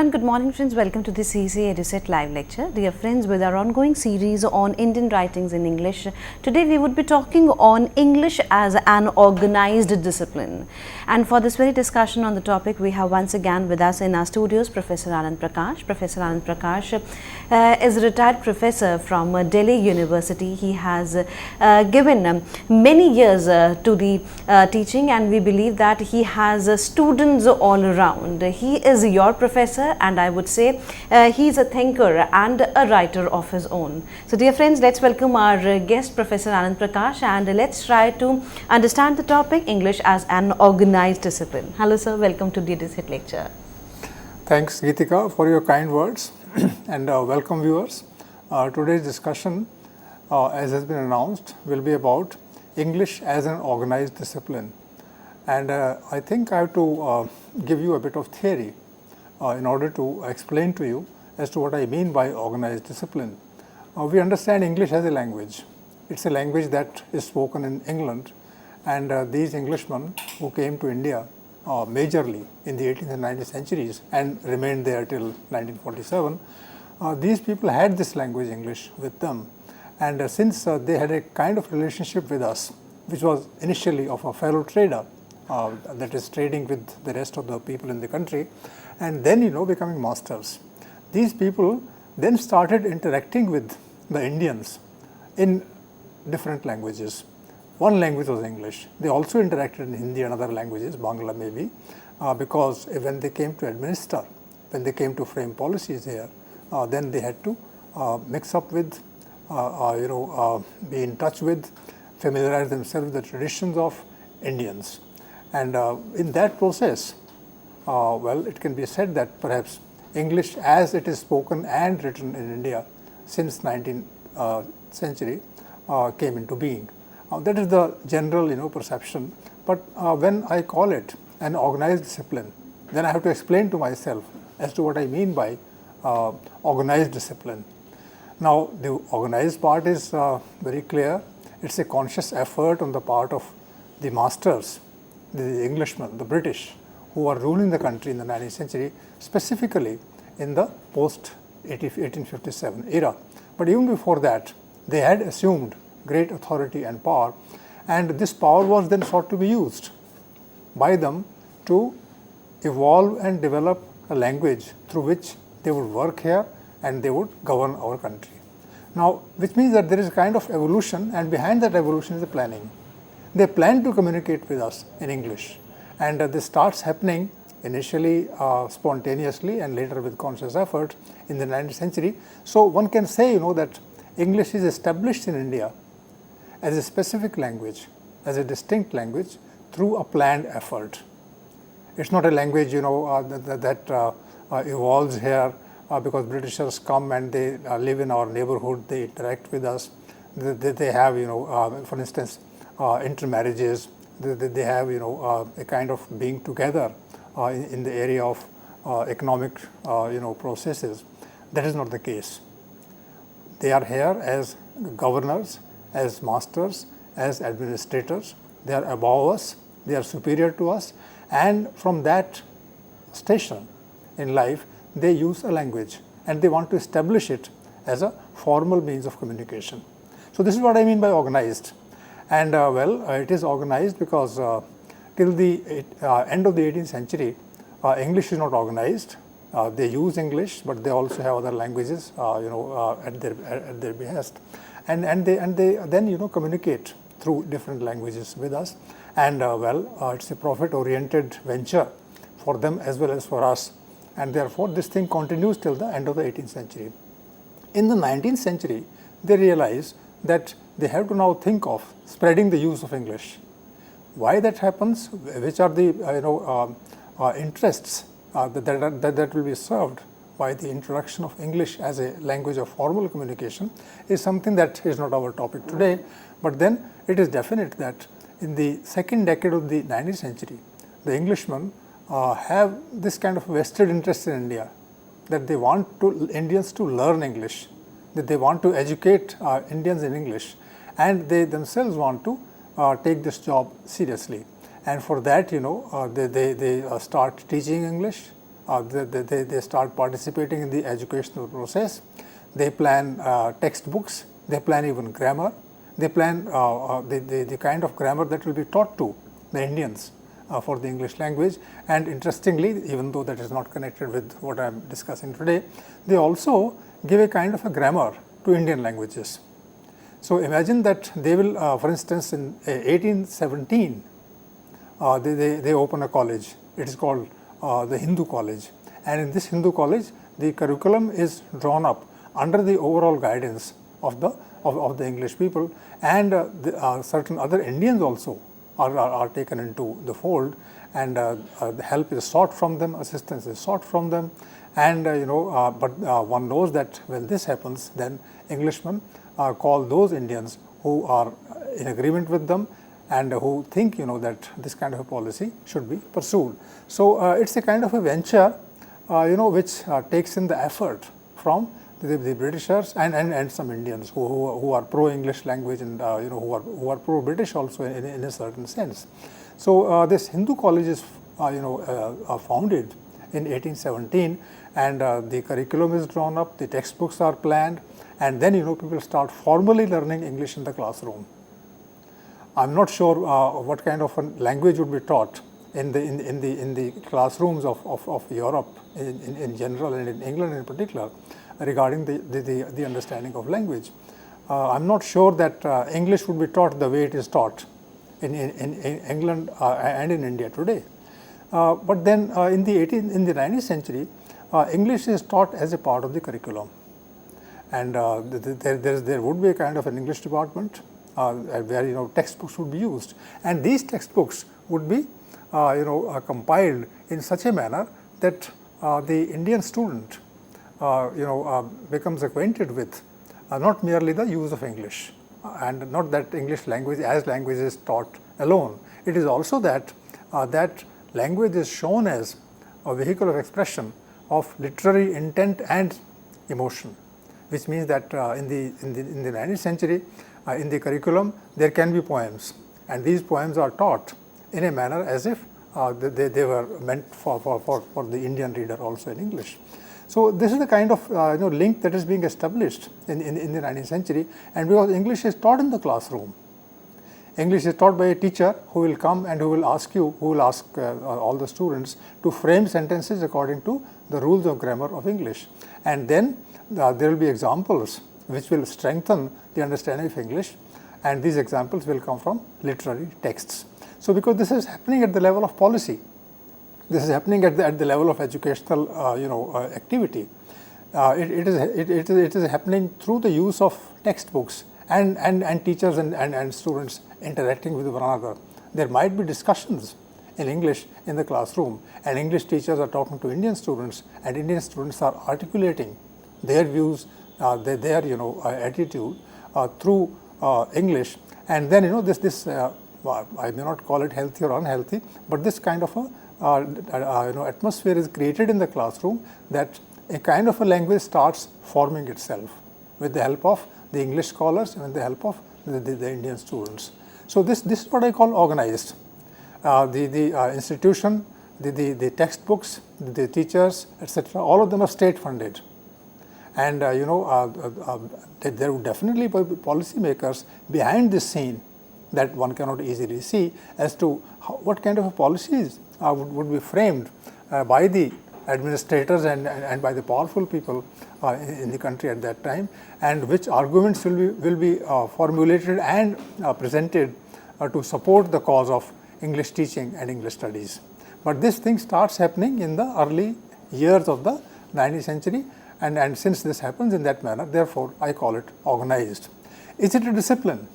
and good morning friends, welcome to the CEC-UGC live lecture. Dear friends, with our ongoing series on Indian writings in English, today we would be talking on English as an organized discipline. And for this very discussion on the topic, we have once again with us in our studios Professor Anand Prakash. Professor Anand Prakash is a retired professor from Delhi University. He has given many years to the teaching, and we believe that he has students all around. He is your professor, and I would say he is a thinker and a writer of his own. So dear friends, let's welcome our guest Professor Anand Prakash, and let's try to understand the topic English as an organized discipline. Hello sir, welcome to this hit lecture. Thanks Geetika for your kind words and welcome viewers. Today's discussion, as has been announced, will be about English as an organized discipline. And I think I have to give you a bit of theory in order to explain to you as to what I mean by organized discipline. We understand English as a language. It's a language that is spoken in England, and these Englishmen who came to India majorly in the 18th and 19th centuries and remained there till 1947, these people had this language English with them. And since they had a kind of relationship with us, which was initially of a fellow trader, that is trading with the rest of the people in the country, and then becoming masters. These people then started interacting with the Indians in different languages. One language was English. They also interacted in Hindi and other languages, Bangla maybe, because when they came to administer, when they came to frame policies here, then they had to mix up with, be in touch with, familiarize themselves with the traditions of Indians. And in that process, it can be said that perhaps English as it is spoken and written in India since 19th century came into being. That is the general perception. But when I call it an organized discipline, then I have to explain to myself as to what I mean by organized discipline. Now, the organized part is very clear. It's a conscious effort on the part of the masters, the Englishmen, the British, who are ruling the country in the 19th century, specifically in the post-1857 era. But even before that, they had assumed great authority and power, and this power was then sought to be used by them to evolve and develop a language through which they would work here and they would govern our country. Now, which means that there is a kind of evolution, and behind that evolution is the planning. They plan to communicate with us in English, and this starts happening initially spontaneously and later with conscious effort in the 19th century. So one can say that English is established in India as a specific language, as a distinct language through a planned effort. It's not a language that evolves here because Britishers come and they live in our neighborhood, they interact with us, they have for instance intermarriages, they have a kind of being together in the area of economic processes. That is not the case. They are here as governors, as masters, as administrators. They are above us, they are superior to us, and from that station in life they use a language and they want to establish it as a formal means of communication. So this is what I mean by organized. And it is organized because till the end of the 18th century, English is not organized. They use English, but they also have other languages, at their behest, and they then communicate through different languages with us. And it's a profit-oriented venture for them as well as for us, and therefore this thing continues till the end of the 18th century. In the 19th century, they realize that they have to now think of spreading the use of English. Why that happens, which are the interests that will be served by the introduction of English as a language of formal communication, is something that is not our topic today. But then it is definite that in the second decade of the 19th century, the Englishmen have this kind of vested interest in India, that they want Indians to learn English, that they want to educate Indians in English, and they themselves want to take this job seriously. And for that, they start teaching English, they start participating in the educational process. They plan textbooks, they plan even grammar, they plan the kind of grammar that will be taught to the Indians for the English language. And interestingly, even though that is not connected with what I am discussing today, they also give a kind of a grammar to Indian languages. So imagine that they will, for instance, in 1817, they open a college. It is called the Hindu College, and in this Hindu College, the curriculum is drawn up under the overall guidance of the English people, and certain other Indians also are taken into the fold, and the help is sought from them, assistance is sought from them, and but one knows that when this happens, then Englishmen call those Indians who are in agreement with them and who think that this kind of a policy should be pursued. So it's a kind of a venture which takes in the effort from the Britishers and some Indians who are pro-English language and who are pro-British also in a certain sense. So this Hindu college is founded in 1817, and the curriculum is drawn up, the textbooks are planned, and then people start formally learning English in the classroom. I'm not sure what kind of a language would be taught in the classrooms of Europe in general and in England in particular regarding the understanding of language. I'm not sure that English would be taught the way it is taught in England and in India today. But then in the 19th century, English is taught as a part of the curriculum, and there would be a kind of an English department where textbooks would be used, and these textbooks would be compiled in such a manner that the Indian student becomes acquainted with not merely the use of English, and not that English language as language is taught alone. It is also that that language is shown as a vehicle of expression of literary intent and emotion, which means that in the 19th century, in the curriculum, there can be poems, and these poems are taught in a manner as if they were meant for the Indian reader also in English. So this is the kind of link that is being established in the 19th century, and because English is taught in the classroom, English is taught by a teacher who will come and who will ask all the students to frame sentences according to the rules of grammar of English, and then there will be examples which will strengthen the understanding of English, and these examples will come from literary texts. So because this is happening at the level of policy, this is happening at the level of educational activity, it is happening through the use of textbooks and teachers and students interacting with one another. There might be discussions in English in the classroom, and English teachers are talking to Indian students, and Indian students are articulating their views, their attitude through English, and then this I may not call it healthy or unhealthy, but this kind of a atmosphere is created in the classroom that a kind of a language starts forming itself with the help of the English scholars and with the help of the Indian students. So this is what I call organized. The institution, the textbooks, the teachers, etc., all of them are state funded, and there would definitely be policymakers behind this scene that one cannot easily see as to what kind of policies would be framed by the administrators and by the powerful people in the country at that time, and which arguments will be formulated and presented to support the cause of English teaching and English studies. But this thing starts happening in the early years of the 19th century, and since this happens in that manner, therefore I call it organized. Is it a discipline?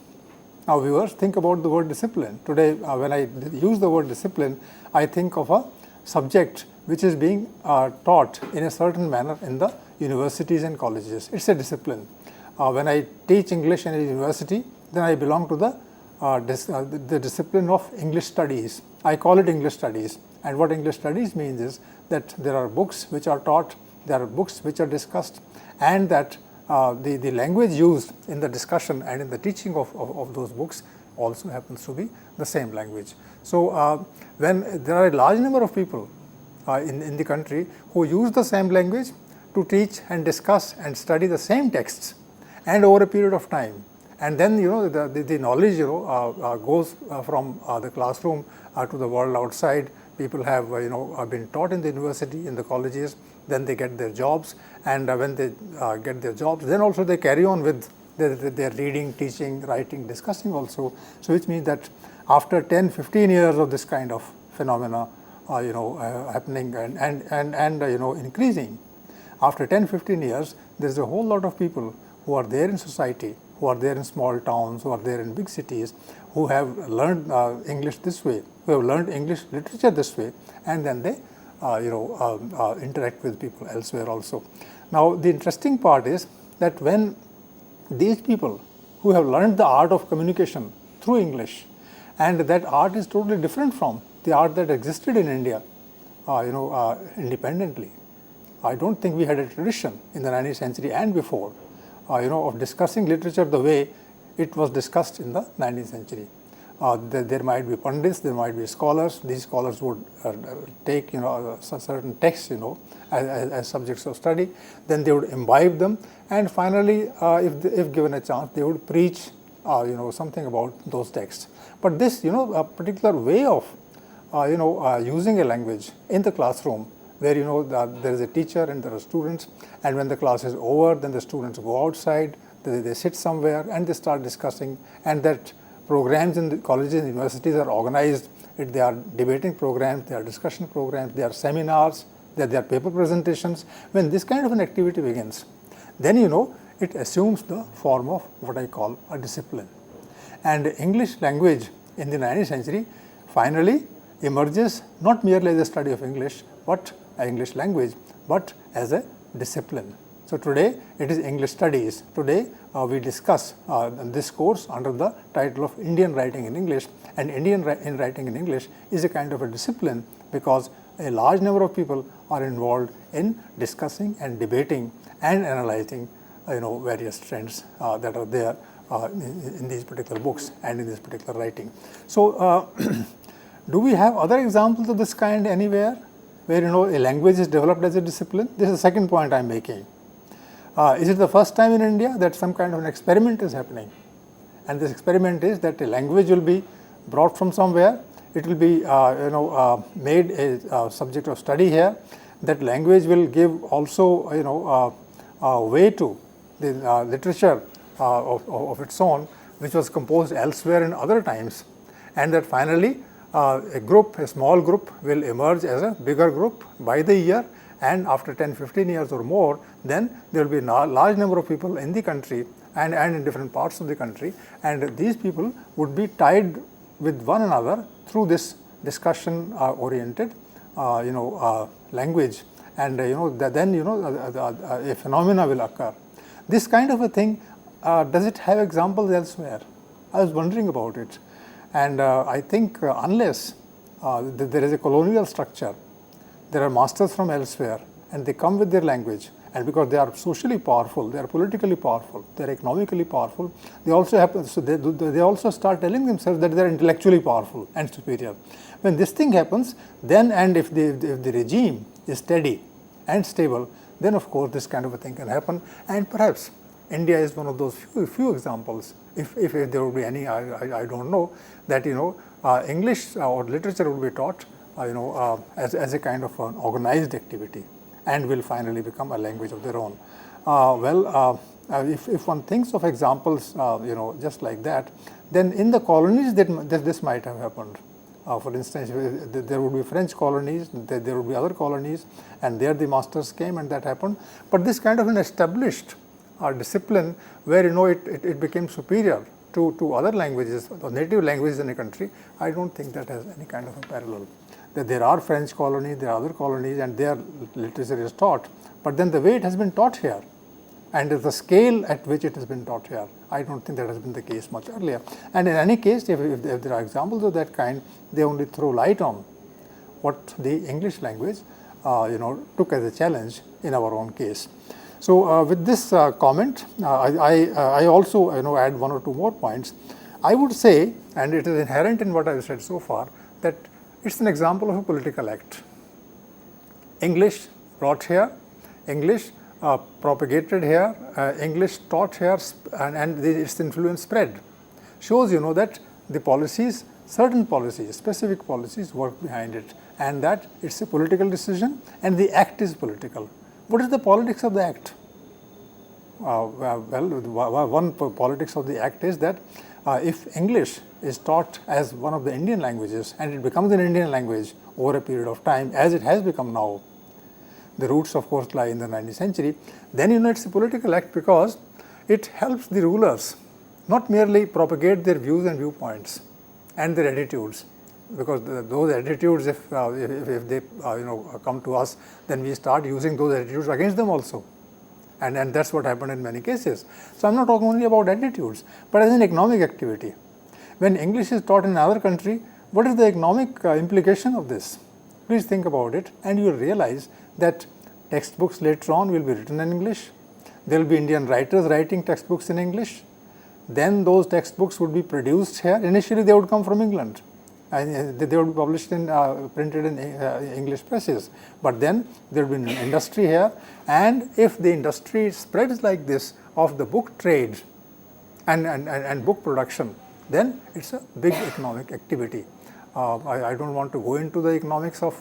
Now viewers, think about the word discipline. Today when I use the word discipline, I think of a subject which is being taught in a certain manner in the universities and colleges. It's a discipline. When I teach English in a university, then I belong to the discipline of English studies. I call it English studies, and what English studies means is that there are books which are taught, there are books which are discussed, and that the language used in the discussion and in the teaching of those books also happens to be the same language. So when there are a large number of people in the country who use the same language to teach and discuss and study the same texts, and over a period of time. And then the knowledge goes from the classroom to the world outside. People have been taught in the university, in the colleges, then they get their jobs, and when they get their jobs, then also they carry on with their reading, teaching, writing, discussing also. So which means that after 10-15 years of this kind of phenomena happening and increasing, after 10-15 years, there is a whole lot of people who are there in society, who are there in small towns, who are there in big cities, who have learned English this way, who have learned English literature this way, and then they interact with people elsewhere also. Now, the interesting part is that when these people who have learned the art of communication through English, and that art is totally different from the art that existed in India, independently. I don't think we had a tradition in the 19th century and before, of discussing literature the way it was discussed in the 19th century. There might be pundits, there might be scholars. These scholars would take certain texts as subjects of study. Then they would imbibe them, and finally, if given a chance, they would preach something about those texts. But this a particular way of using a language in the classroom, where there is a teacher and there are students, and when the class is over, then the students go outside, they sit somewhere and they start discussing, and that programs in the colleges and universities are organized. They are debating programs, they are discussion programs, they are seminars, they are paper presentations. When this kind of an activity begins, then it assumes the form of what I call a discipline. And English language in the 19th century finally emerges not merely as a study of English, but English language, but as a discipline. So today it is English studies. Today we discuss this course under the title of Indian Writing in English, and Indian Writing in English is a kind of a discipline because a large number of people are involved in discussing and debating and analyzing various trends that are there in these particular books and in this particular writing. So do we have other examples of this kind anywhere where a language is developed as a discipline? This is the second point I am making. Is it the first time in India that some kind of an experiment is happening? And this experiment is that a language will be brought from somewhere, it will be made a subject of study here. That language will give also way to the literature of its own, which was composed elsewhere in other times, and that finally a small group will emerge as a bigger group by the year, and after 10-15 years or more, then there will be a large number of people in the country and in different parts of the country, and these people would be tied with one another through this discussion oriented language, and then a phenomena will occur. This kind of a thing, does it have examples elsewhere? I was wondering about it, and I think unless there is a colonial structure, there are masters from elsewhere and they come with their language, and because they are socially powerful, they are politically powerful, they are economically powerful, they also happen, so they also start telling themselves that they are intellectually powerful and superior. When this thing happens, then, and if the regime is steady and stable, then of course this kind of a thing can happen, and perhaps India is one of those few examples, if there would be any, I don't know, that English or literature would be taught as a kind of an organized activity, and will finally become a language of their own. If one thinks of examples just like that, then in the colonies that this might have happened. For instance, there would be French colonies, there would be other colonies, and there the masters came and that happened. But this kind of an established discipline where it became superior to other languages, or native languages in a country, I don't think that has any kind of a parallel. That there are French colonies, there are other colonies, and their literature is taught, but then the way it has been taught here and the scale at which it has been taught here, I don't think that has been the case much earlier. And in any case, if there are examples of that kind, they only throw light on what the English language took as a challenge in our own case. So with this comment, I also add one or two more points. I would say, and it is inherent in what I have said so far, that it's an example of a political act. English brought here, English propagated here, English taught here, and its influence spread. Shows, that the policies, certain policies, specific policies work behind it, and that it's a political decision and the act is political. What is the politics of the act? One politics of the act is that if English is taught as one of the Indian languages and it becomes an Indian language over a period of time, as it has become now, the roots of course lie in the 19th century, then it's a political act because it helps the rulers not merely propagate their views and viewpoints and their attitudes, because those attitudes, if they come to us, then we start using those attitudes against them also. And that's what happened in many cases. So I'm not talking only about attitudes, but as an economic activity. When English is taught in another country, what is the economic implication of this? Please think about it, and you will realize that textbooks later on will be written in English. There will be Indian writers writing textbooks in English. Then those textbooks would be produced here. Initially they would come from England, and they would be published in printed in English presses, but then there will be an industry here, and if the industry spreads like this of the book trade and book production, then it's a big economic activity. I don't want to go into the economics of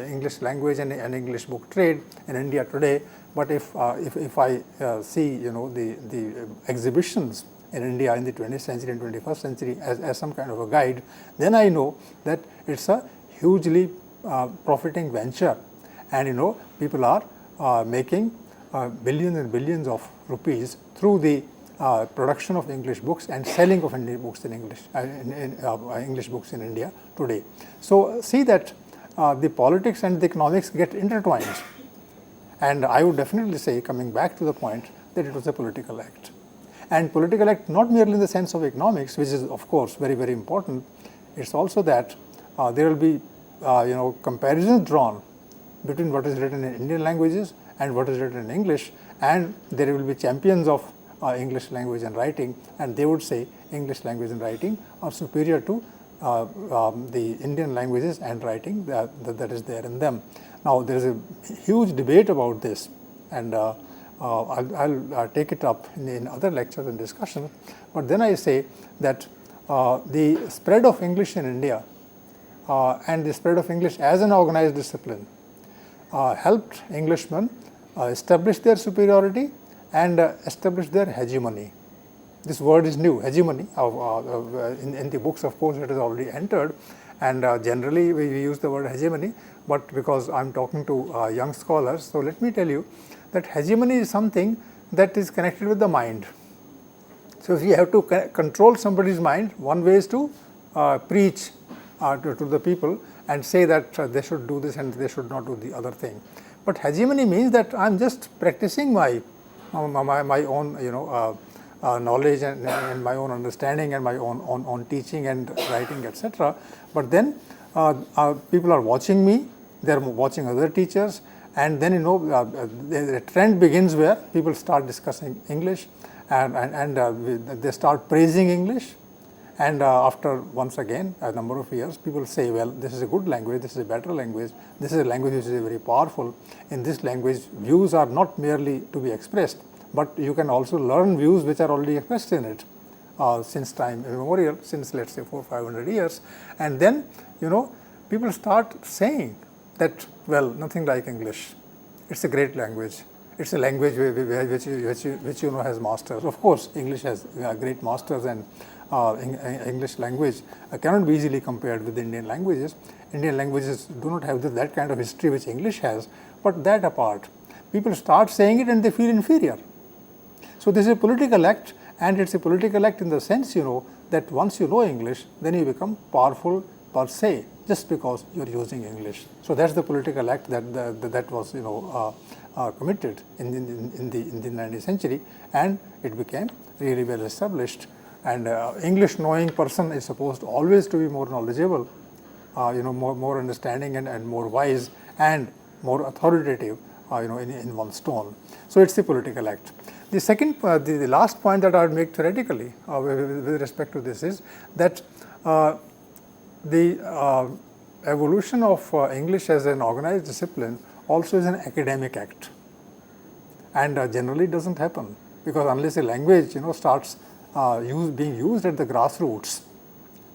English language and English book trade in India today, but if I see the exhibitions in India in the 20th century and 21st century as some kind of a guide, then I know that it's a hugely profiting venture, and people are making billions and billions of rupees through the production of English books and selling of Indian books in English, English books in India today. So see that the politics and the economics get intertwined, and I would definitely say, coming back to the point, that it was a political act. And political act not merely in the sense of economics, which is of course very, very important. It's also that there will be comparisons drawn between what is written in Indian languages and what is written in English, and there will be champions of English language and writing, and they would say English language and writing are superior to the Indian languages and writing that is there in them. Now there is a huge debate about this, and I'll take it up in other lectures and discussions, but then I say that the spread of English in India and the spread of English as an organized discipline helped Englishmen establish their superiority and establish their hegemony. This word is new, hegemony. In the books, of course, it is already entered, and generally we use the word hegemony, but because I'm talking to young scholars, so let me tell you that hegemony is something that is connected with the mind. So if you have to control somebody's mind, one way is to preach to the people and say that they should do this and they should not do the other thing. But hegemony means that I'm just practicing my own knowledge and my own understanding and my own teaching and writing, etc. But then people are watching me, they are watching other teachers, and then the trend begins where people start discussing English and they start praising English, and after once again a number of years, people say, well, this is a good language, this is a better language, this is a language which is very powerful. In this language, views are not merely to be expressed, but you can also learn views which are already expressed in it since time immemorial, since let's say 400-500 years, and then people start saying that, well, nothing like English. It's a great language. It's a language which has masters. Of course, English has great masters, and English language cannot be easily compared with Indian languages. Indian languages do not have that kind of history which English has. But that apart, people start saying it and they feel inferior. So this is a political act, and it's a political act in the sense that once you know English, then you become powerful per se, just because you're using English. So that's the political act that was committed in the 19th century, and it became really well established. And English knowing person is supposed always to be more knowledgeable, more understanding and more wise and more authoritative, in one stone. So it's a political act. The second, the last point that I would make theoretically with respect to this is that the evolution of English as an organized discipline also is an academic act, and generally it doesn't happen, because unless a language starts being used at the grassroots,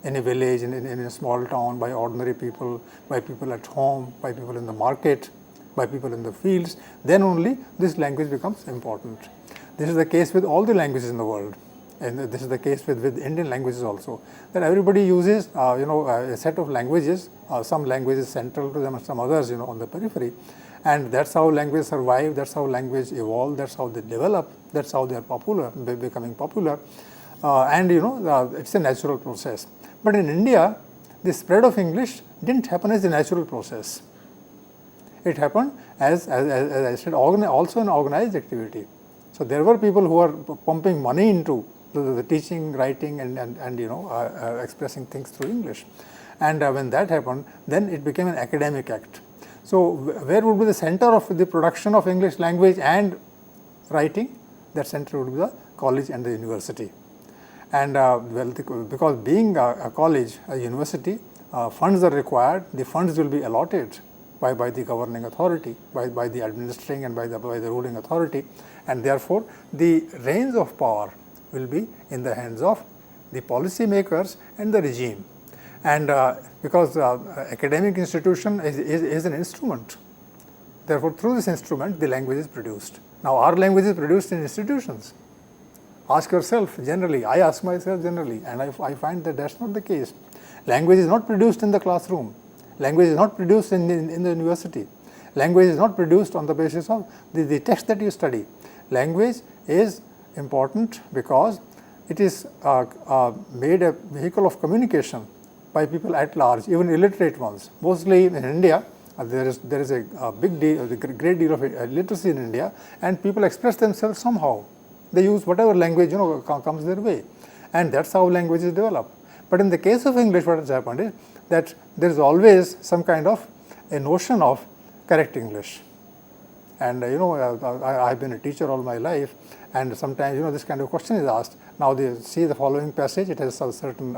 in a village, in a small town, by ordinary people, by people at home, by people in the market, by people in the fields, then only this language becomes important. This is the case with all the languages in the world, and this is the case with Indian languages also, that everybody uses a set of languages, some languages central to them and some others on the periphery, and that's how language survive, that's how language evolve, that's how they develop, that's how they are popular, becoming popular, and it's a natural process. But in India, the spread of English didn't happen as a natural process. It happened as I said, also an organized activity. So there were people who are pumping money into the teaching, writing, and expressing things through English. And when that happened, then it became an academic act. So where would be the center of the production of English language and writing? That center would be the college and the university. And because being a college, a university, funds are required, the funds will be allotted by the governing authority, by the administering and by the ruling authority, and therefore the reins of power will be in the hands of the policy makers and the regime. And because academic institution is an instrument, therefore through this instrument the language is produced. Now our language is produced in institutions. Ask yourself generally, I ask myself generally, and I find that that's not the case. Language is not produced in the classroom. Language is not produced in the university. Language is not produced on the basis of the text that you study. Language is important because it is made a vehicle of communication by people at large, even illiterate ones. Mostly in India, there is a big deal, a great deal of illiteracy in India, and people express themselves somehow. They use whatever language comes their way, and that's how languages develop. But in the case of English, what has happened is that there is always some kind of a notion of correct English. And I've been a teacher all my life, and sometimes this kind of question is asked. Now they see the following passage; it has some certain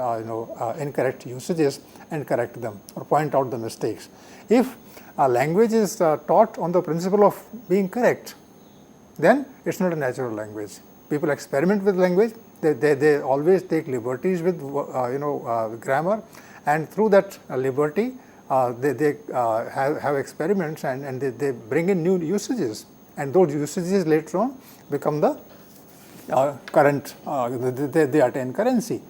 incorrect usages, and correct them or point out the mistakes. If a language is taught on the principle of being correct, then it's not a natural language. People experiment with language. They always take liberties with grammar, and through that liberty they have experiments, and they bring in new usages, and those usages later on become the current, they attain currency.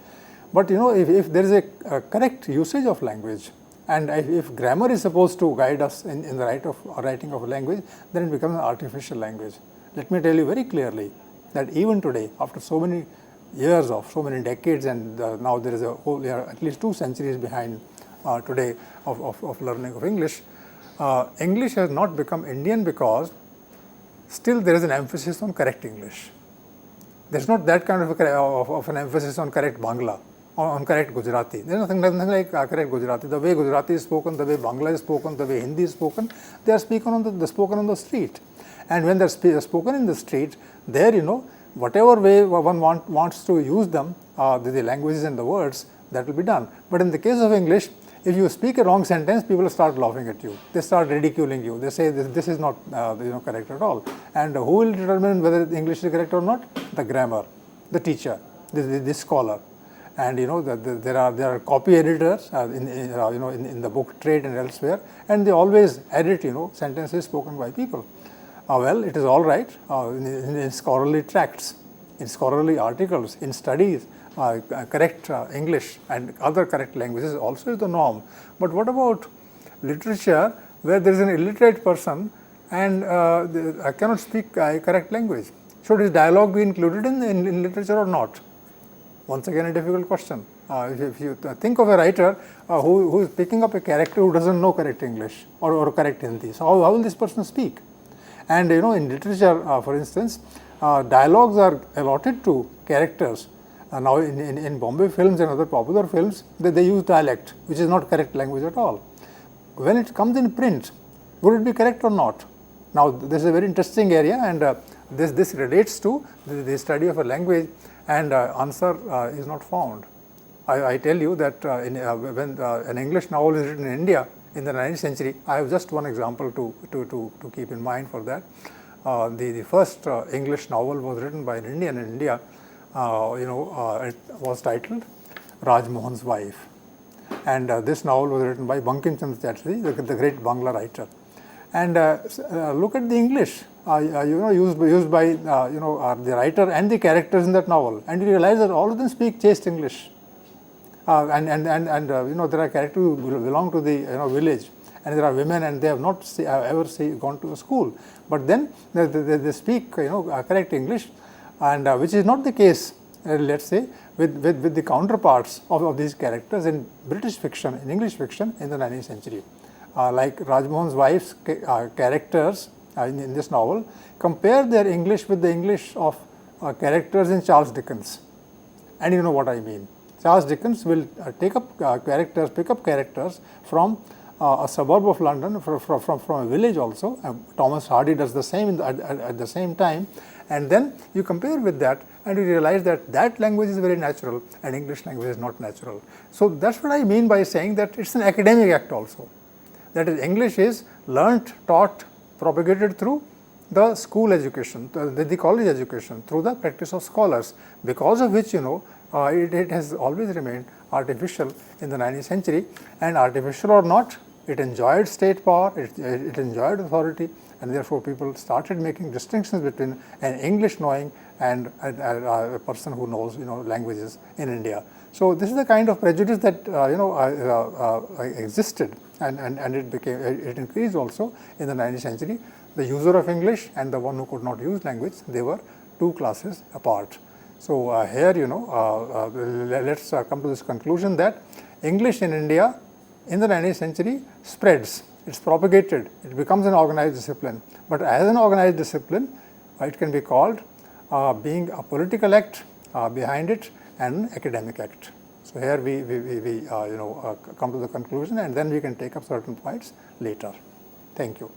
But if there is a correct usage of language, and if grammar is supposed to guide us in the writing of a language, then it becomes an artificial language. Let me tell you very clearly that even today, after so many years so many decades, and now there is a whole at least 2 centuries behind today of learning of English, English has not become Indian because still there is an emphasis on correct English. There is not that kind of an emphasis on correct Bangla, on correct Gujarati. There is nothing like correct Gujarati. The way Gujarati is spoken, the way Bangla is spoken, the way Hindi is spoken, they are spoken on the street. And when they are spoken in the street, there whatever way one wants to use them, the languages and the words, that will be done. But in the case of English, if you speak a wrong sentence, people start laughing at you. They start ridiculing you. They say this is not correct at all. And who will determine whether English is correct or not? The grammar, the teacher, the scholar. And there are copy editors in the book trade and elsewhere, and they always edit sentences spoken by people. Well, it is all right in scholarly tracts, in scholarly articles, in studies, correct English and other correct languages also is the norm. But what about literature where there is an illiterate person and cannot speak correct language? Should his dialogue be included in literature or not? Once again, a difficult question. If you think of a writer who is picking up a character who doesn't know correct English or correct Hindi, so how will this person speak? And in literature, for instance, dialogues are allotted to characters. Now in Bombay films and other popular films, they use dialect, which is not correct language at all. When it comes in print, would it be correct or not? Now this is a very interesting area, and this relates to the study of a language, and answer is not found. I tell you that when an English novel is written in India, in the 19th century. I have just one example to keep in mind for that. The first English novel was written by an Indian in India. It was titled Raj Mohan's Wife, and this novel was written by Bankim Chandra Chatterjee, the great Bangla writer. And look at the English used by the writer and the characters in that novel, and you realize that all of them speak chaste English. There are characters who belong to the village, and there are women, and they have not ever gone to a school, but then they speak correct English, and which is not the case, let's say, with the counterparts of these characters in British fiction, in English fiction in the 19th century. Like Rajmohan's wife's characters in this novel compare their English with the English of characters in Charles Dickens, and you know what I mean. Charles Dickens will pick up characters from a suburb of London, from a village also. Thomas Hardy does the same at the same time, and then you compare with that and you realize that language is very natural and English language is not natural. So that's what I mean by saying that it's an academic act also. That is, English is learnt, taught, propagated through the school education, the college education, through the practice of scholars, because of which it has always remained artificial in the 19th century, and artificial or not, it enjoyed state power, it enjoyed authority, and therefore people started making distinctions between an English knowing and a person who knows languages in India. So this is the kind of prejudice that existed, and it increased also in the 19th century. The user of English and the one who could not use language, they were two classes apart. So here let's come to this conclusion that English in India in the 19th century spreads, it's propagated, it becomes an organized discipline. But as an organized discipline, it can be called being a political act behind it and an academic act. So here we come to the conclusion, and then we can take up certain points later. Thank you.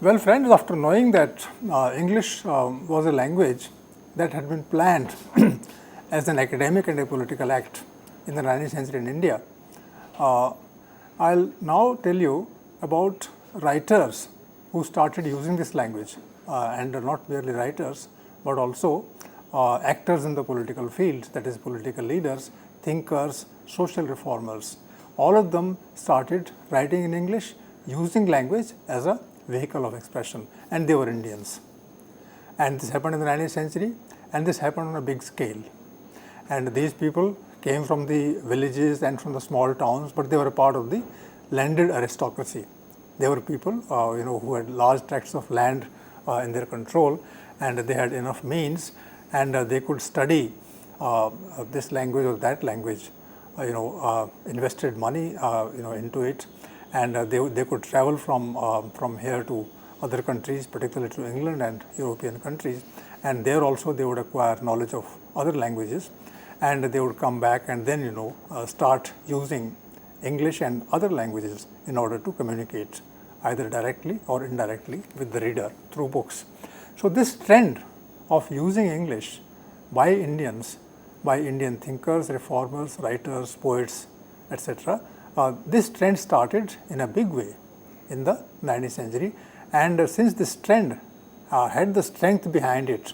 Well, friends, after knowing that English was a language that had been planned as an academic and a political act in the 19th century in India, I'll now tell you about writers who started using this language, and not merely writers, but also actors in the political field, that is, political leaders, thinkers, social reformers. All of them started writing in English, using language as a vehicle of expression, and they were Indians. And this happened in the 19th century, and this happened on a big scale. And these people came from the villages and from the small towns, but they were a part of the landed aristocracy. They were people who had large tracts of land in their control, and they had enough means, and they could study this language or that language, invested money into it, and they could travel from here to other countries, particularly to England and European countries, and there also they would acquire knowledge of other languages, and they would come back and then start using English and other languages in order to communicate either directly or indirectly with the reader through books. So this trend of using English by Indians, by Indian thinkers, reformers, writers, poets, etc., this trend started in a big way in the 19th century, and since this trend had the strength behind it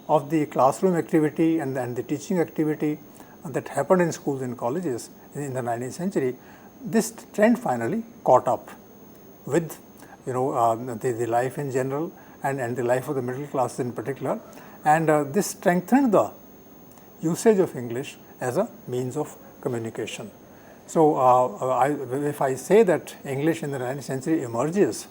of the classroom activity and the teaching activity that happened in schools and colleges in the 19th century, this trend finally caught up with the life in general and the life of the middle class in particular, and this strengthened the usage of English as a means of communication. So, if I say that English in the 19th century emerges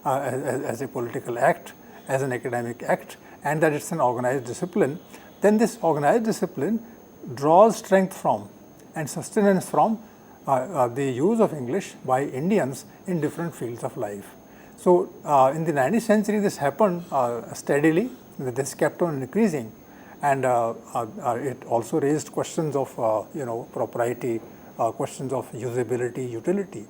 as a political act, as an academic act, and that it's an organized discipline, then this organized discipline draws strength from and sustenance from the use of English by Indians in different fields of life. So, in the 19th century this happened steadily, this kept on increasing, and it also raised questions of propriety, questions of usability, utility.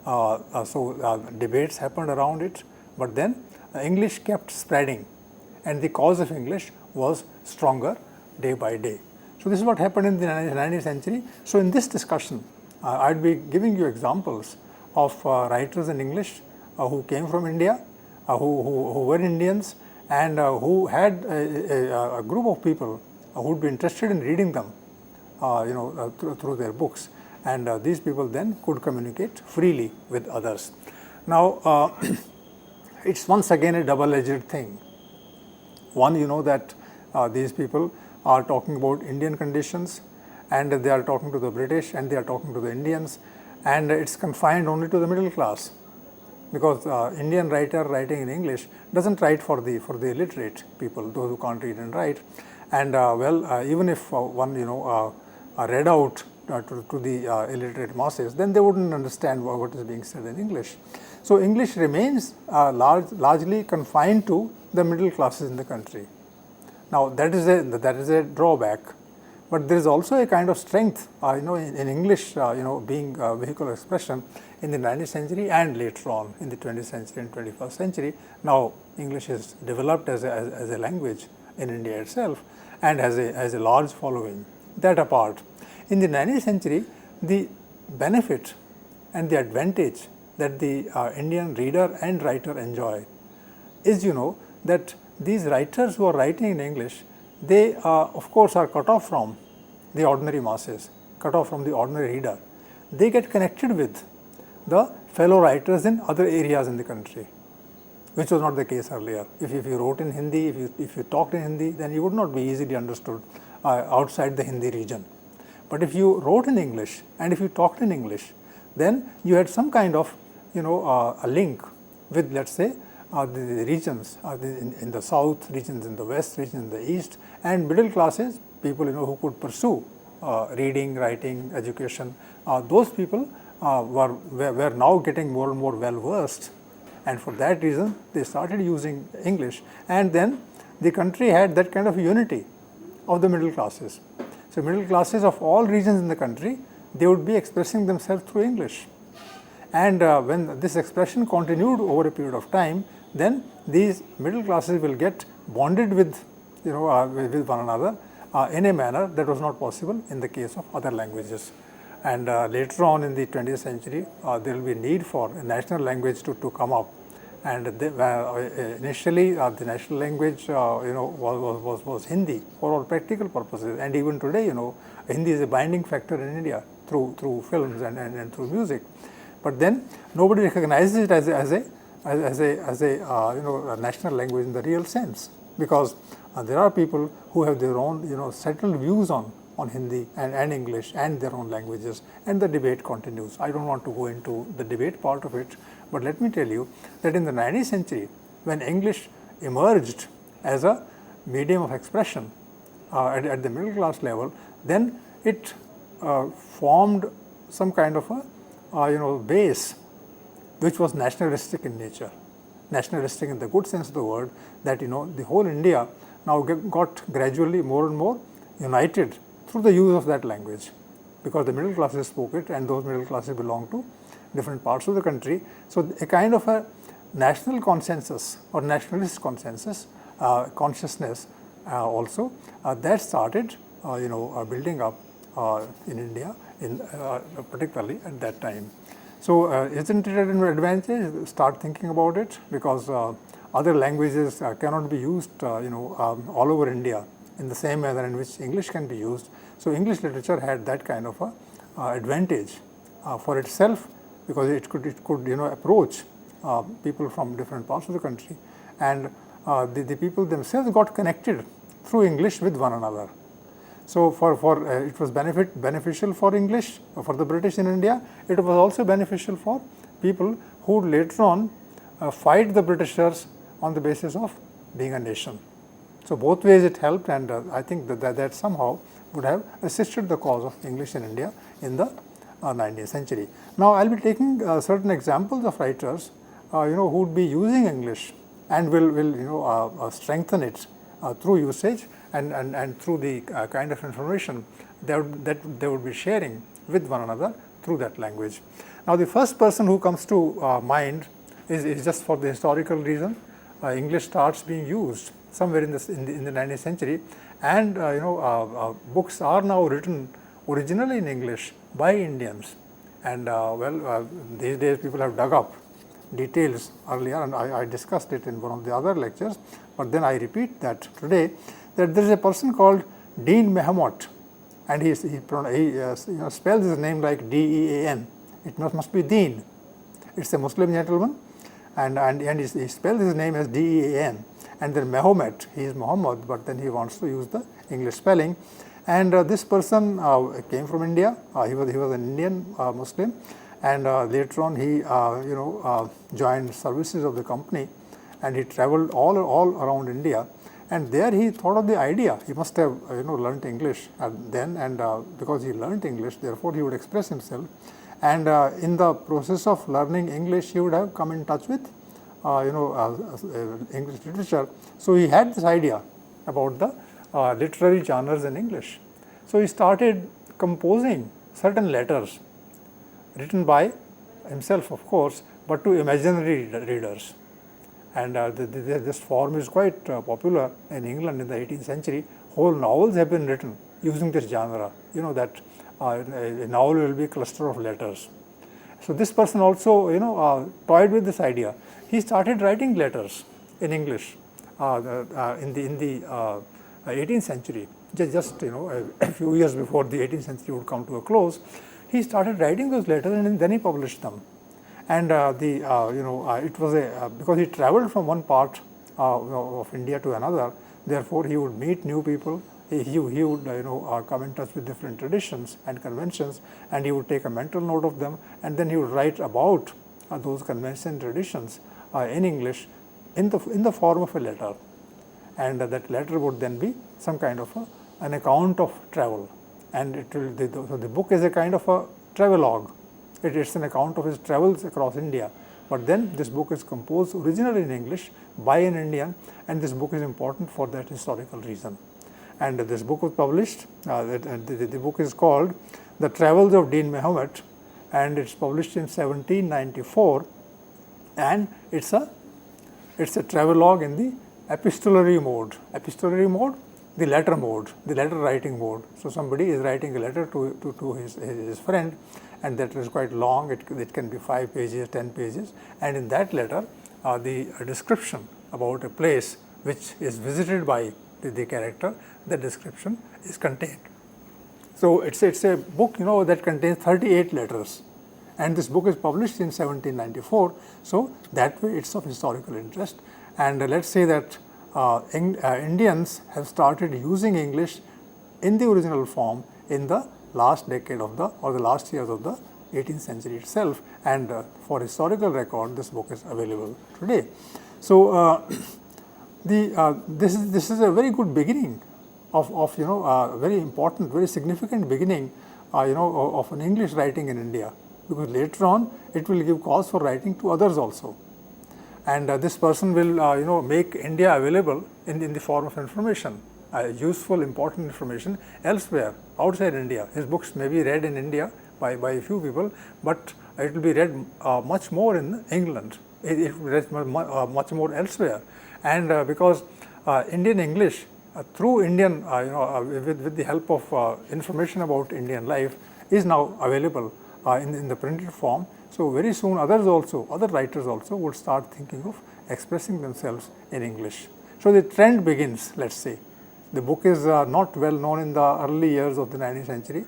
So, debates happened around it, but then English kept spreading, and the cause of English was stronger day by day. So, this is what happened in the 19th century. So, in this discussion, I would be giving you examples of writers in English who came from India, who were Indians, and who had a group of people who would be interested in reading them through their books, and these people then could communicate freely with others. Now, it's once again a double-edged thing. One, that these people are talking about Indian conditions, and they are talking to the British, and they are talking to the Indians, and it's confined only to the middle class, because Indian writer writing in English doesn't write for the illiterate people, those who can't read and write, and even if one read out to the illiterate masses, then they wouldn't understand what is being said in English. So English remains largely confined to the middle classes in the country. Now that is a drawback, but there is also a kind of strength in English being a vehicle of expression in the 19th century and later on in the 20th century and 21st century. Now English is developed as a language in India itself and has a large following. That apart, in the 19th century, the benefit and the advantage that the Indian reader and writer enjoy is that these writers who are writing in English, they of course are cut off from the ordinary masses, cut off from the ordinary reader. They get connected with the fellow writers in other areas in the country, which was not the case earlier. If you wrote in Hindi, if you talked in Hindi, then you would not be easily understood outside the Hindi region. But if you wrote in English and if you talked in English, then you had some kind of a link with, let's say, the regions in the south, regions in the west, regions in the east, and middle classes, people who could pursue reading, writing, education. Those people were now getting more and more well versed, and for that reason they started using English, and then the country had that kind of unity of the middle classes. So middle classes of all regions in the country, they would be expressing themselves through English, and when this expression continued over a period of time, then these middle classes will get bonded with with one another in a manner that was not possible in the case of other languages. And later on in the 20th century, there will be need for a national language to come up. And initially, the national language, was Hindi for all practical purposes. And even today, Hindi is a binding factor in India through films and through music. But then nobody recognizes it as a national language in the real sense, because there are people who have their own settled views on Hindi and English and their own languages, and the debate continues. I don't want to go into the debate part of it, but let me tell you that in the 19th century, when English emerged as a medium of expression at the middle class level, then it formed some kind of a base which was nationalistic in nature, nationalistic in the good sense of the word, that the whole India now got gradually more and more united through the use of that language, because the middle classes spoke it, and those middle classes belong to different parts of the country. So a kind of a national consensus or nationalist consensus consciousness also that started building up in India, particularly at that time. So isn't it an advantage? Start thinking about it, because other languages cannot be used all over India in the same manner in which English can be used. So English literature had that kind of a advantage for itself, because it could approach people from different parts of the country, and the people themselves got connected through English with one another. So it was beneficial for English, for the British in India. It was also beneficial for people who later on fight the Britishers on the basis of being a nation. So both ways it helped, and I think that somehow would have assisted the cause of English in India in the 19th century. Now I'll be taking certain examples of writers who would be using English and will strengthen it through usage and through the kind of information that they would be sharing with one another through that language. Now the first person who comes to mind is just for the historical reason. English starts being used somewhere in the 19th century, and books are now written originally in English by Indians. And these days people have dug up details earlier, and I discussed it in one of the other lectures, but then I repeat that today, that there is a person called Dean Mahomet, and he spells his name like D-E-A-N. It must be Dean. It's a Muslim gentleman, and he spells his name as D-E-A-N. And then Mahomet, he is Muhammad, but then he wants to use the English spelling. And this person came from India. He was an Indian Muslim, and later on he joined services of the company, and he traveled all around India. And there he thought of the idea. He must have learnt English then, and because he learnt English, therefore he would express himself. And in the process of learning English, he would have come in touch with English literature. So he had this idea about the literary genres in English. So he started composing certain letters written by himself, of course, but to imaginary readers. And this form is quite popular in England in the 18th century. Whole novels have been written using this genre. That a novel will be a cluster of letters. So this person also toyed with this idea. He started writing letters in English in the 18th century, just a few years before the 18th century would come to a close. He started writing those letters, and then he published them. And it was because he traveled from one part of India to another. Therefore, he would meet new people. He would come in touch with different traditions and conventions, and he would take a mental note of them, and then he would write about those conventions and traditions in English in the form of a letter. And that letter would then be some kind of an account of travel, and so the book is a kind of a travelogue. It's an account of his travels across India. But then this book is composed originally in English by an Indian, and this book is important for that historical reason. And this book was published. The book is called The Travels of Dean Mahomet, and it's published in 1794, and it's a it's a travelogue in the epistolary mode. Epistolary mode, the letter mode, the letter writing mode. So somebody is writing a letter to his friend, and that is quite long. It can be 5 pages, 10 pages, and in that letter, the description about a place which is visited by the character, the description is contained. So it's a book, that contains 38 letters, and this book is published in 1794. So that way, it's of historical interest. And let's say that Indians have started using English in the original form in the last decade of the last years of the 18th century itself, and for historical record, this book is available today. So this is a very good beginning of very important, very significant beginning of an English writing in India, because later on it will give cause for writing to others also, and this person will make India available in the form of information, useful, important information elsewhere outside India. His books may be read in India by a few people, but it will be read much more in England. It will be read much more elsewhere, and because Indian English through Indian, with the help of information about Indian life, is now available in the printed form. So very soon, other writers also would start thinking of expressing themselves in English. So the trend begins. Let's say the book is not well known in the early years of the 19th century.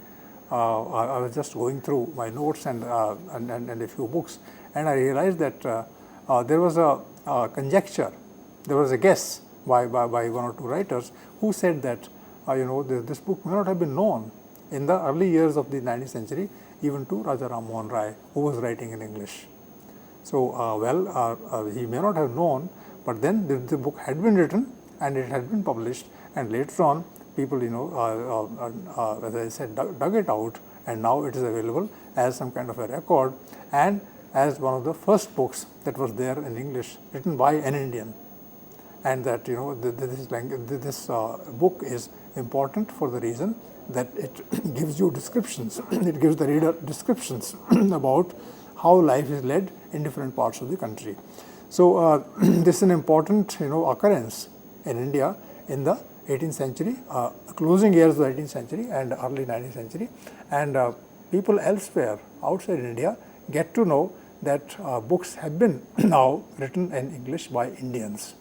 I was just going through my notes and a few books, and I realized that there was a conjecture, there was a guess by 1 or 2 writers who said that this book may not have been known in the early years of the 19th century even to Raja Ram Mohan Rai, who was writing in English. So he may not have known, but then the book had been written and it had been published, and later on people as I said, dug it out, and now it is available as some kind of a record and as one of the first books that was there in English written by an Indian. And that this book is important for the reason that it gives you descriptions, it gives the reader descriptions about how life is led in different parts of the country. So this is an important occurrence in India in the 18th century, closing years of the 18th century and early 19th century, and people elsewhere outside India get to know that books have been now written in English by Indians.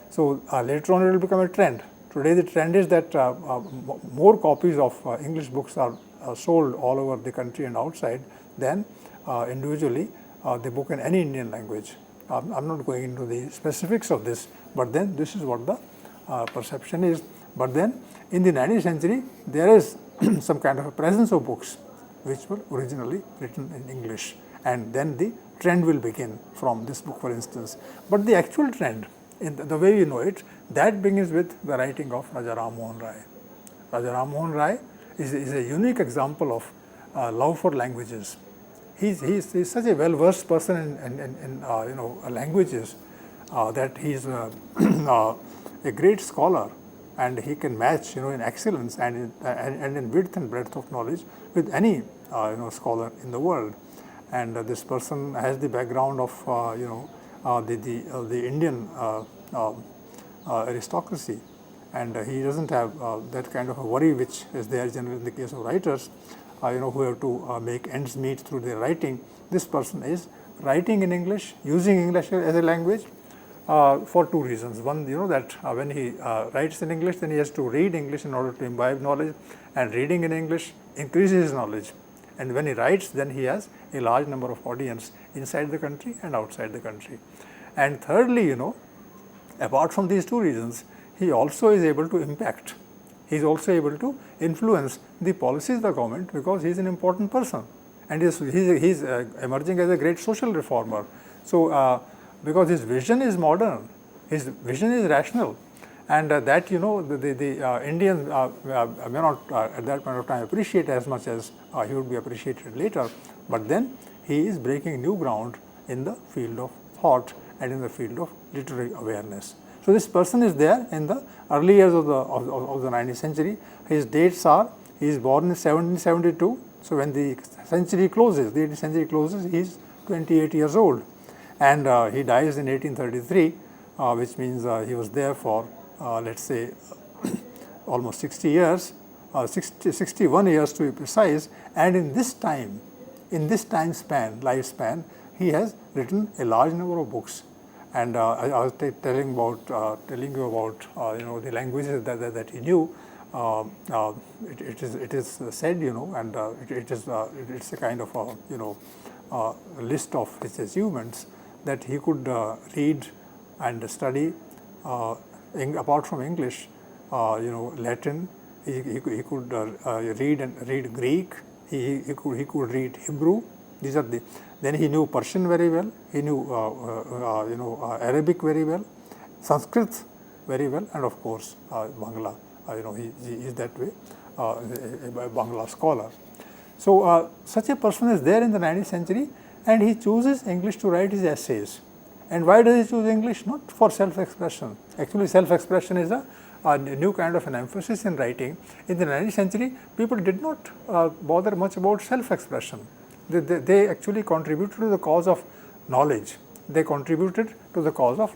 So later on it will become a trend. Today the trend is that more copies of English books are sold all over the country and outside than individually the book in any Indian language. I'm not going into the specifics of this, but then this is what the perception is. But then in the 19th century there is some kind of a presence of books which were originally written in English, and then the trend will begin from this book, for instance. But the actual trend, in the way we know it, that begins with the writing of Raja Ram Mohan Rai. Raja Ram Mohan Rai is a unique example of love for languages. He's such a well-versed person in languages that he's a great scholar, and he can match in excellence and in width and breadth of knowledge with any scholar in the world. And this person has the background of the Indian aristocracy, and he doesn't have that kind of a worry which is there generally in the case of writers, who have to make ends meet through their writing. This person is writing in English, using English as a language for 2 reasons. One, that when he writes in English, then he has to read English in order to imbibe knowledge, and reading in English increases his knowledge. And when he writes, then he has a large number of audience inside the country and outside the country. And thirdly, apart from these 2 reasons, he also is able to impact. He is also able to influence the policies of the government, because he is an important person, and he is emerging as a great social reformer. So, because his vision is modern, his vision is rational, and that the Indians may not at that point of time appreciate as much as he would be appreciated later, but then he is breaking new ground in the field of thought and in the field of literary awareness. So this person is there in the early years of the 19th century. His dates are: he is born in 1772. So when the century closes, the 18th century closes, he is 28 years old, and he dies in 1833, which means he was there for let us say almost 60 years, 61 years to be precise, and in this time lifespan, he has written a large number of books. And I was telling you about the languages that he knew. It is said, and it's a kind of a list of his achievements, that he could read and study apart from English, Latin. He could read Greek. He could read Hebrew. These are the. Then he knew Persian very well. He knew Arabic very well, Sanskrit very well, and of course Bangla. He is that way a Bangla scholar. So such a person is there in the 19th century, and he chooses English to write his essays. And why does he choose English? Not for self-expression. Actually, self-expression is a new kind of an emphasis in writing. In the 19th century, people did not bother much about self-expression. They actually contributed to the cause of knowledge. They contributed to the cause of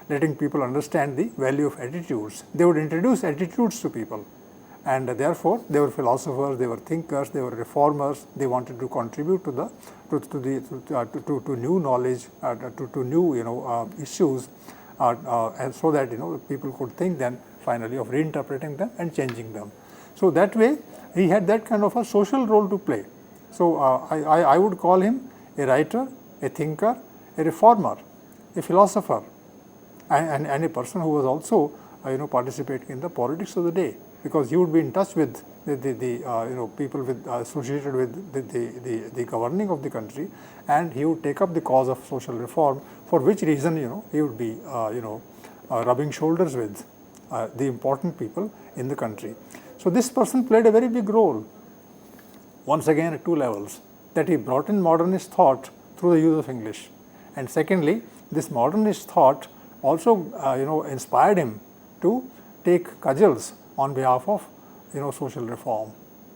letting people understand the value of attitudes. They would introduce attitudes to people, and therefore they were philosophers, they were thinkers, they were reformers. They wanted to contribute to new knowledge, to new issues, and so that people could think then finally of reinterpreting them and changing them. So that way he had that kind of a social role to play. So I would call him a writer, a thinker, a reformer, a philosopher, and a person who was also participating in the politics of the day, because he would be in touch with the people associated with the governing of the country, and he would take up the cause of social reform, for which reason he would be rubbing shoulders with the important people in the country. So this person played a very big role, once again at two levels, that he brought in modernist thought through the use of English, and secondly, this modernist thought also inspired him to take cudgels on behalf of social reform.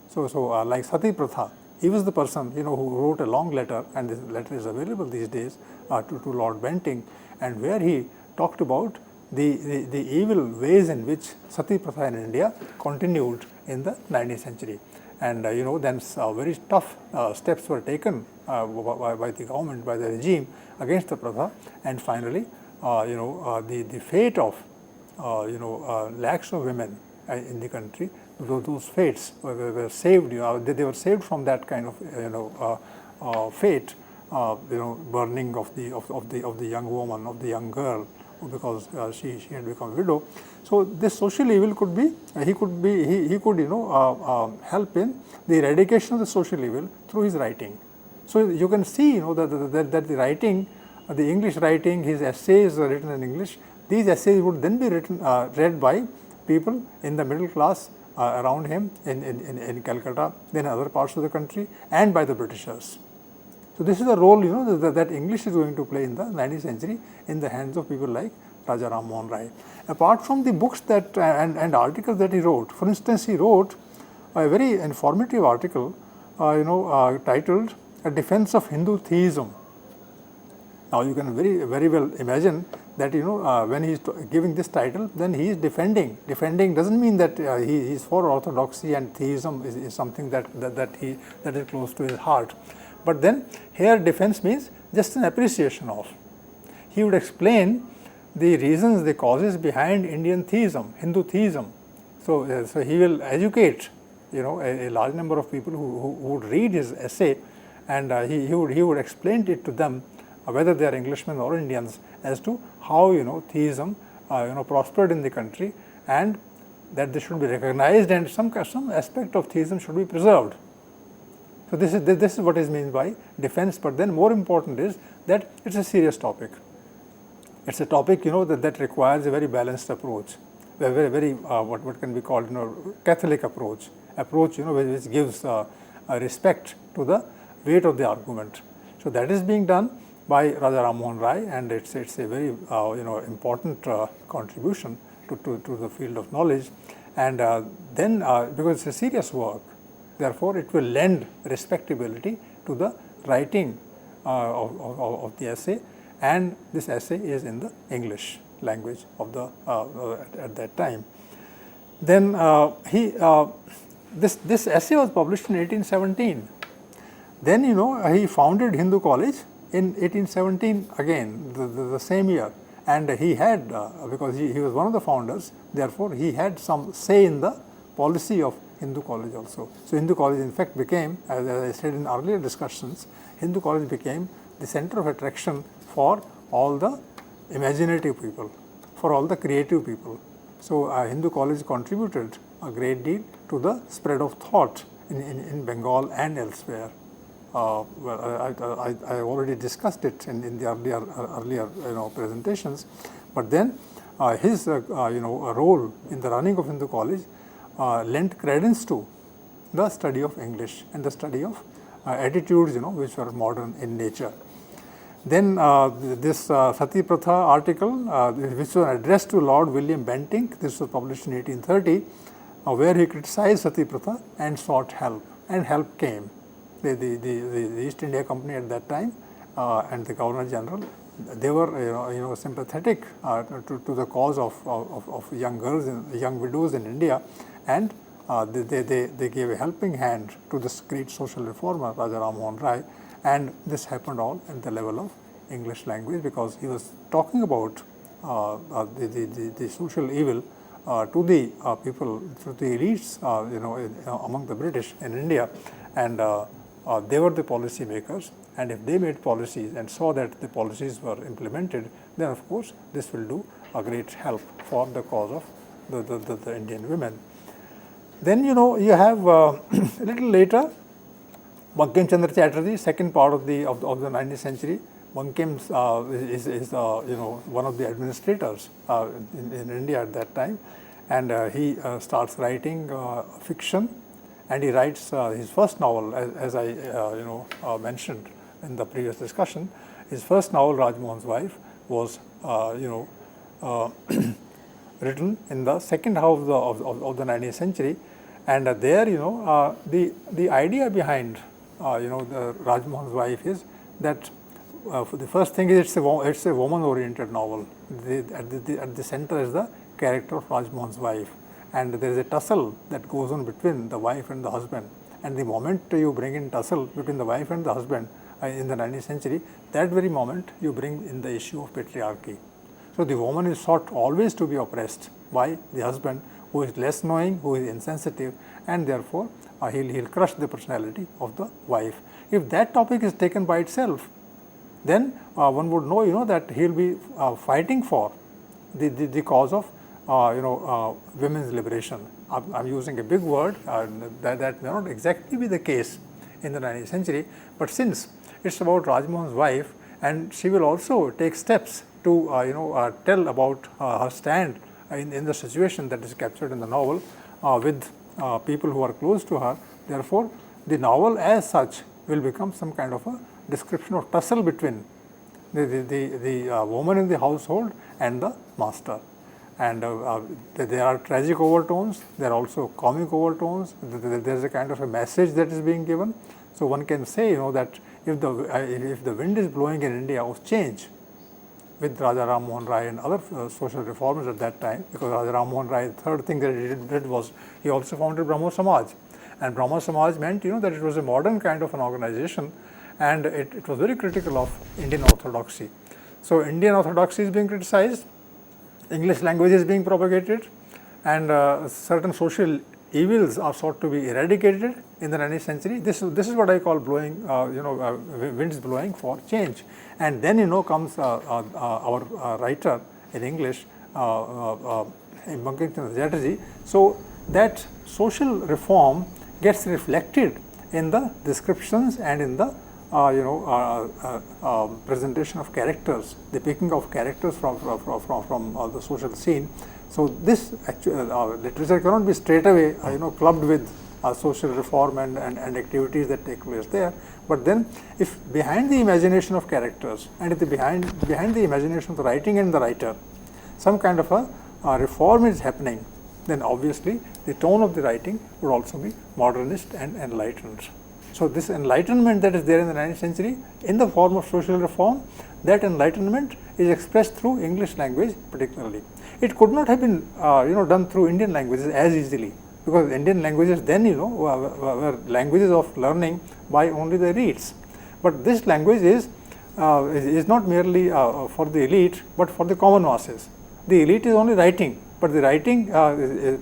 So like Sati Pratha, he was the person who wrote a long letter, and this letter is available these days to Lord Bentinck, and where he talked about the evil ways in which Sati Pratha in India continued in the 19th century. And then very tough steps were taken by the government, by the regime against the Pratha, and finally the fate of lakhs of women in the country, those fates were saved. They were saved from that kind of fate, burning of the young woman, of the young girl, because she had become a widow. So this social evil could be he could help in the eradication of the social evil through his writing. So you can see that the writing, the English writing, his essays were written in English. These essays would then be read by people in the middle class around him in Calcutta, then other parts of the country, and by the Britishers. So this is the role that English is going to play in the 19th century in the hands of people like Raja Ram Mohan Rai. Apart from the books that and articles that he wrote, for instance, he wrote a very informative article titled "A Defense of Hindu Theism." Now you can very well imagine that when he is giving this title, then he is defending. Defending doesn't mean that he is for orthodoxy, and theism is something that is close to his heart. But then here defense means just an appreciation of. He would explain the reasons, the causes behind Indian theism, Hindu theism. So he will educate a large number of people who would read his essay, and he would explain it to them, whether they are Englishmen or Indians, as to how theism prospered in the country, and that they should be recognized, and some aspect of theism should be preserved. So this is what is meant by defense. But then more important is that it's a serious topic. It's a topic that requires a very balanced approach, a very what can be called Catholic approach which gives respect to the weight of the argument. So that is being done by Raja Ram Mohan Rai, and it's a very important contribution to the field of knowledge. And then because it's a serious work, therefore it will lend respectability to the writing of the essay, and this essay is in the English language of the at that time. Then this essay was published in 1817. Then he founded Hindu College in 1817 again, the same year, and he had because he was one of the founders, therefore he had some say in the policy of Hindu College also. So Hindu College in fact became, as I said in earlier discussions, Hindu College became the center of attraction for all the imaginative people, for all the creative people. So Hindu College contributed a great deal to the spread of thought in Bengal and elsewhere. Well, I already discussed it in the earlier presentations, but then his role in the running of Hindu College lent credence to the study of English and the study of attitudes which were modern in nature. Then this Sati Pratha article, which was addressed to Lord William Bentinck, this was published in 1830, where he criticized Sati Pratha and sought help, and help came. The East India Company at that time and the Governor General, they were sympathetic to the cause of young girls and young widows in India, and they gave a helping hand to this great social reformer Raja Ram Mohan Rai, and this happened all at the level of English language, because he was talking about the social evil to the people, to the elites among the British in India, and they were the policy makers, and if they made policies and saw that the policies were implemented, then of course this will do a great help for the cause of the Indian women. Then you have a little later Bankim Chandra Chatterjee, second part of the 19th century. Bankim is one of the administrators in India at that time, and he starts writing fiction, and he writes his first novel, as I mentioned in the previous discussion. His first novel, Rajmohan's Wife, was written in the second half of the 19th century, and there the idea behind the Rajmohan's Wife is that the first thing is it's a woman-oriented novel. At the center is the character of Rajmohan's wife, and there is a tussle that goes on between the wife and the husband. And the moment you bring in tussle between the wife and the husband in the 19th century, that very moment you bring in the issue of patriarchy. So the woman is sought always to be oppressed by the husband, who is less knowing, who is insensitive, and therefore he'll crush the personality of the wife. If that topic is taken by itself, then one would know that he'll be fighting for the cause of women's liberation. I'm using a big word, that may not exactly be the case in the 19th century, but since it's about Rajmohan's wife, and she will also take steps to tell about her stand in the situation that is captured in the novel with people who are close to her. Therefore, the novel as such will become some kind of a description of tussle between the woman in the household and the master. And there are tragic overtones, there are also comic overtones, there is a kind of a message that is being given. So one can say that if the wind is blowing in India of change, with Raja Ram Mohan Rai and other social reformers at that time, because Raja Ram Mohan Rai, the third thing that he did was he also founded Brahmo Samaj, and Brahmo Samaj meant that it was a modern kind of an organization, and it was very critical of Indian orthodoxy. So Indian orthodoxy is being criticized, English language is being propagated, and certain social evils are sought to be eradicated in the 19th century. This is what I call blowing, winds blowing for change. And then comes our writer in English, Bankim Chandra Chatterjee. So that social reform gets reflected in the descriptions and in the presentation of characters, the picking of characters from the social scene. So this actually literature cannot be straight away clubbed with social reform and activities that take place there. But then, if behind the imagination of characters and behind the imagination of the writing and the writer, some kind of a reform is happening, then obviously the tone of the writing would also be modernist and enlightened. So, this enlightenment that is there in the 19th century in the form of social reform, that enlightenment is expressed through English language particularly. It could not have been done through Indian languages as easily, because Indian languages then were languages of learning by only the elites. But this language is not merely for the elite, but for the common masses. The elite is only writing, but the writing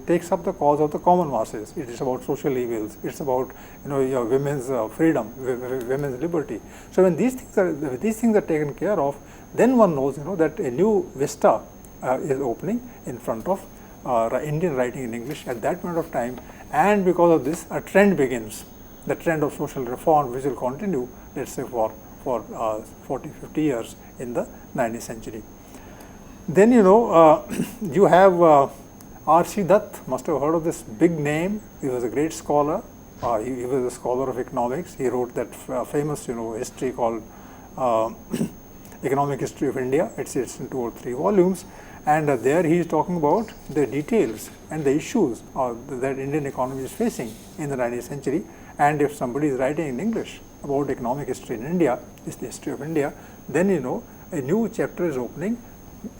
takes up the cause of the common masses. It is about social evils. It's about your women's freedom, women's liberty. So when these things are taken care of, then one knows that a new vista is opening in front of Indian writing in English at that point of time, and because of this, a trend begins. The trend of social reform, which will continue, let's say, for 40-50 years in the 19th century. Then you have R.C. Dutt. Must have heard of this big name. He was a great scholar. He was a scholar of economics. He wrote that famous history called Economic History of India. It's in 2 or 3 volumes, and there he is talking about the details and the issues that Indian economy is facing in the 19th century. And if somebody is writing in English about economic history in India, is the history of India, then a new chapter is opening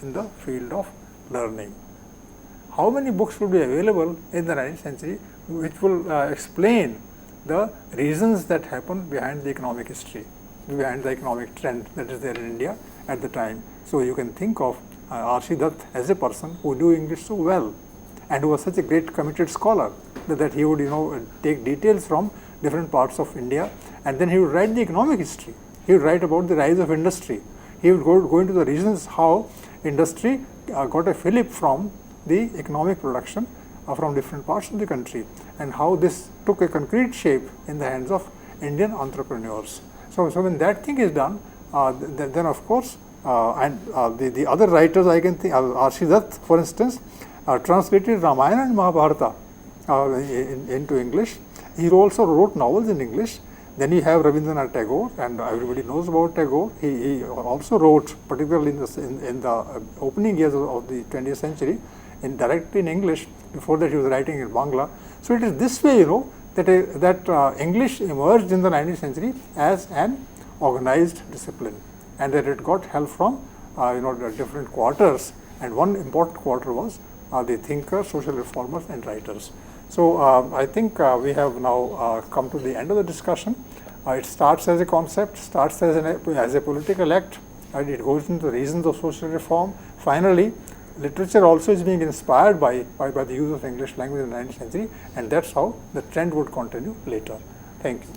in the field of learning. How many books will be available in the 19th century which will explain the reasons that happen behind the economic history, behind the economic trend that is there in India at the time? So you can think of R.C. Dutt as a person who knew English so well and who was such a great committed scholar that he would take details from different parts of India, and then he would write the economic history. He would write about the rise of industry. He would go into the reasons how industry got a fillip from the economic production from different parts of the country, and how this took a concrete shape in the hands of Indian entrepreneurs. So when that thing is done, then of course, and the other writers I can think, R.C. Dutt, for instance, translated Ramayana and Mahabharata into English. He also wrote novels in English. Then you have Rabindranath Tagore, and everybody knows about Tagore. He also wrote, particularly in the opening years of the 20th century, directly in English. Before that, he was writing in Bangla. So it is this way, that English emerged in the 19th century as an organized discipline, and that it got help from the different quarters. And one important quarter was the thinkers, social reformers, and writers. So I think we have now come to the end of the discussion. It starts as a concept, starts as a political act, and it goes into the reasons of social reform. Finally, literature also is being inspired by the use of English language in the 19th century, and that's how the trend would continue later. Thank you.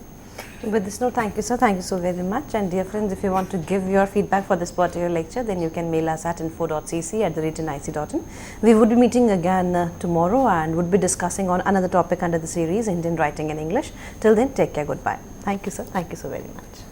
With this note, thank you, sir. Thank you so very much. And dear friends, if you want to give your feedback for this particular lecture, then you can mail us at info.cc@nic.in. We would be meeting again tomorrow and would be discussing on another topic under the series, Indian Writing in English. Till then, take care. Goodbye. Thank you, sir. Thank you so very much.